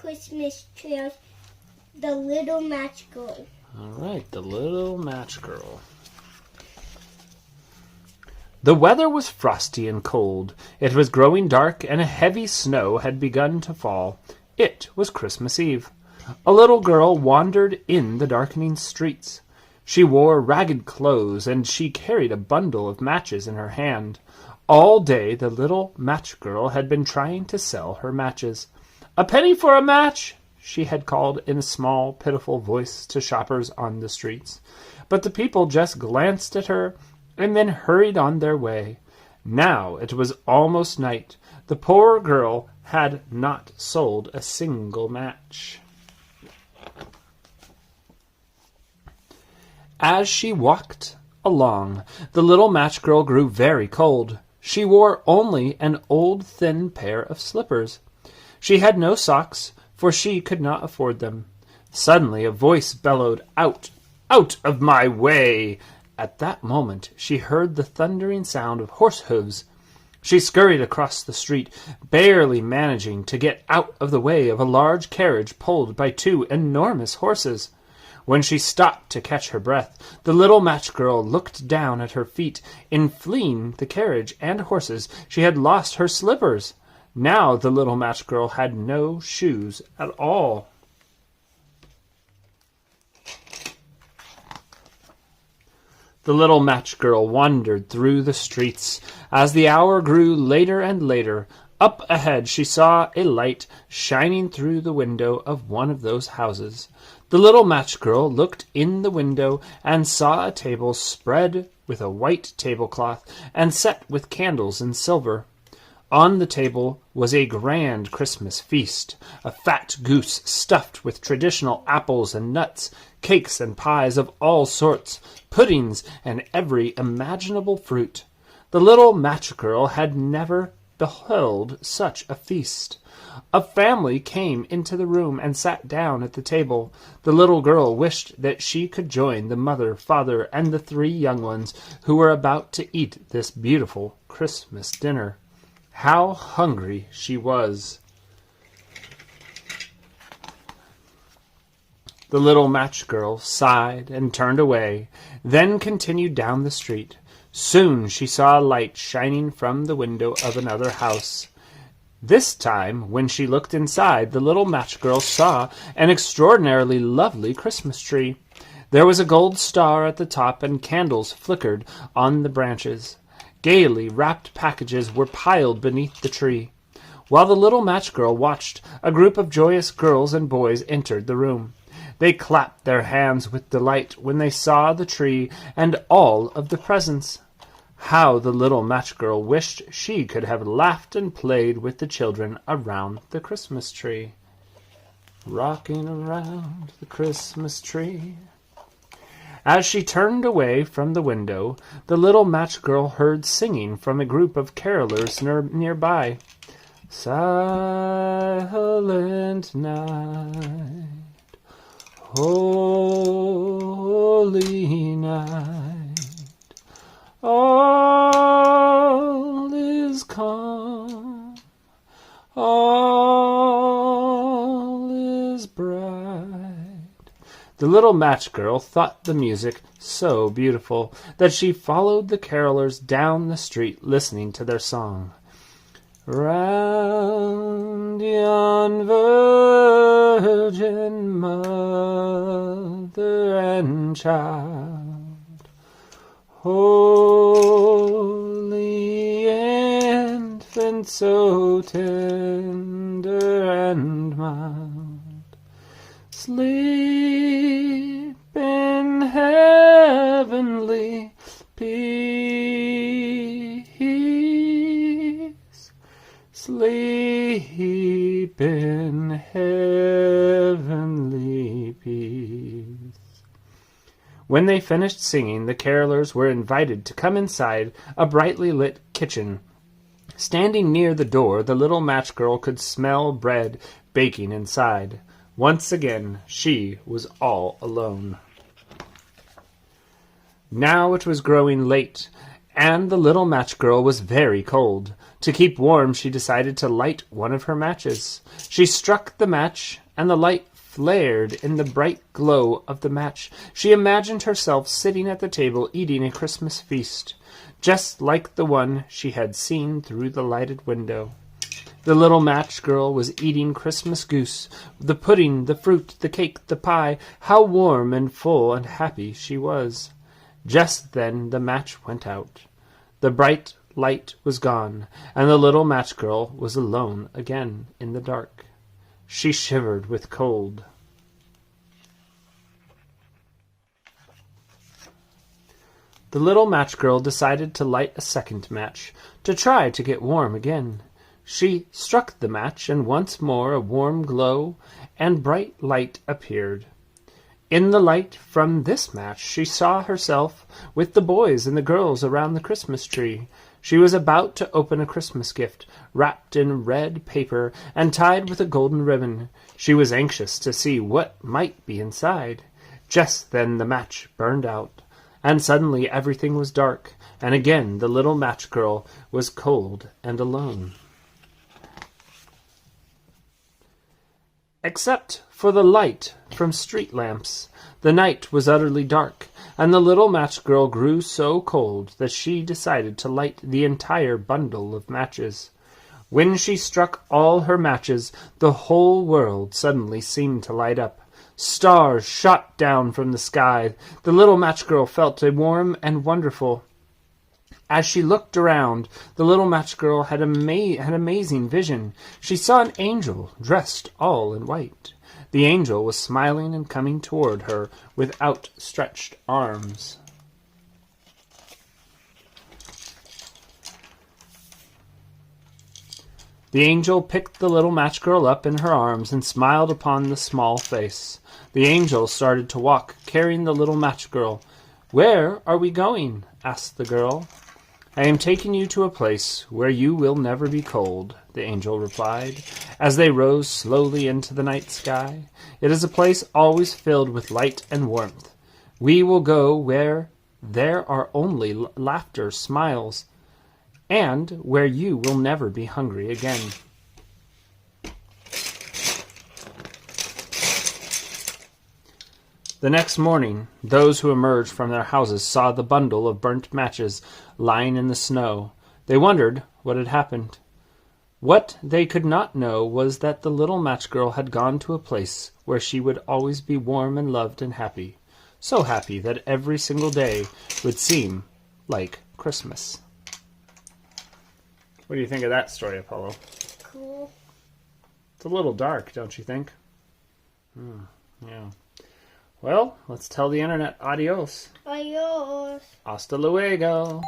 Christmas tree of the Little Match Girl. All right, the Little Match Girl. The weather was frosty and cold. It was growing dark, and a heavy snow had begun to fall. It was Christmas Eve. A little girl wandered in the darkening streets. She wore ragged clothes, and she carried a bundle of matches in her hand. All day the little match girl had been trying to sell her matches. "A penny for a match!" she had called in a small, pitiful voice to shoppers on the streets. But the people just glanced at her and then hurried on their way. Now it was almost night. The poor girl had not sold a single match. As she walked along, the little match girl grew very cold. She wore only an old thin pair of slippers. She had no socks, for she could not afford them. Suddenly a voice bellowed, "Out! Out of my way!" At that moment she heard the thundering sound of horse hooves. She scurried across the street, barely managing to get out of the way of a large carriage pulled by two enormous horses. When she stopped to catch her breath, the little match girl looked down at her feet. In fleeing the carriage and horses, she had lost her slippers. Now the little match girl had no shoes at all. The little match girl wandered through the streets. As the hour grew later and later, up ahead she saw a light shining through the window of one of those houses. The little match girl looked in the window and saw a table spread with a white tablecloth and set with candles in silver. On the table was a grand Christmas feast, a fat goose stuffed with traditional apples and nuts, cakes and pies of all sorts, puddings and every imaginable fruit. The little match girl had never beheld such a feast. A family came into the room and sat down at the table. The little girl wished that she could join the mother, father, and the three young ones who were about to eat this beautiful Christmas dinner. How hungry she was! The little match girl sighed and turned away, then continued down the street. Soon she saw a light shining from the window of another house. This time, when she looked inside, the little match girl saw an extraordinarily lovely Christmas tree. There was a gold star at the top, and candles flickered on the branches. Gaily wrapped packages were piled beneath the tree. While the little match girl watched, a group of joyous girls and boys entered the room. They clapped their hands with delight when they saw the tree and all of the presents. How the little match girl wished she could have laughed and played with the children around the Christmas tree. Rocking around the Christmas tree. As she turned away from the window, the little match girl heard singing from a group of carolers nearby. Silent night, holy night, all is calm, all is bright. The little match girl thought the music so beautiful that she followed the carolers down the street listening to their song. Round yon Virgin Mother and Child, holy infant, so tender and mild, sleep in heavenly peace. Sleep in heavenly peace. When they finished singing, the carolers were invited to come inside a brightly lit kitchen. Standing near the door, the little match girl could smell bread baking inside. Once again, she was all alone. Now it was growing late, and the little match girl was very cold. To keep warm, she decided to light one of her matches. She struck the match, and the light flared in the bright glow of the match. She imagined herself sitting at the table eating a Christmas feast, just like the one she had seen through the lighted window. The little match girl was eating Christmas goose, the pudding, the fruit, the cake, the pie. How warm and full and happy she was. Just then the match went out. The bright light was gone, and the little match girl was alone again in the dark. She shivered with cold. The little match girl decided to light a second match, to try to get warm again. She struck the match, and once more a warm glow and bright light appeared. In the light from this match she saw herself with the boys and the girls around the Christmas tree. She was about to open a Christmas gift, wrapped in red paper and tied with a golden ribbon. She was anxious to see what might be inside. Just then the match burned out, and suddenly everything was dark, and again the little match girl was cold and alone. Except for the light from street lamps, the night was utterly dark, and the little match girl grew so cold that she decided to light the entire bundle of matches. When she struck all her matches, the whole world suddenly seemed to light up. Stars shot down from the sky. The little match girl felt warm and wonderful. As she looked around, the little match girl had an amazing vision. She saw an angel dressed all in white. The angel was smiling and coming toward her with outstretched arms. The angel picked the little match girl up in her arms and smiled upon the small face. The angel started to walk, carrying the little match girl. "Where are we going?" asked the girl. "I am taking you to a place where you will never be cold," the angel replied, as they rose slowly into the night sky. "It is a place always filled with light and warmth. We will go where there are only laughter, smiles, and where you will never be hungry again." The next morning, those who emerged from their houses saw the bundle of burnt matches lying in the snow. They wondered what had happened. What they could not know was that the little match girl had gone to a place where she would always be warm and loved and happy. So happy that every single day would seem like Christmas. What do you think of that story, Apollo? Cool. It's a little dark, don't you think? Yeah. Well, let's tell the internet adios. Adios. Hasta luego.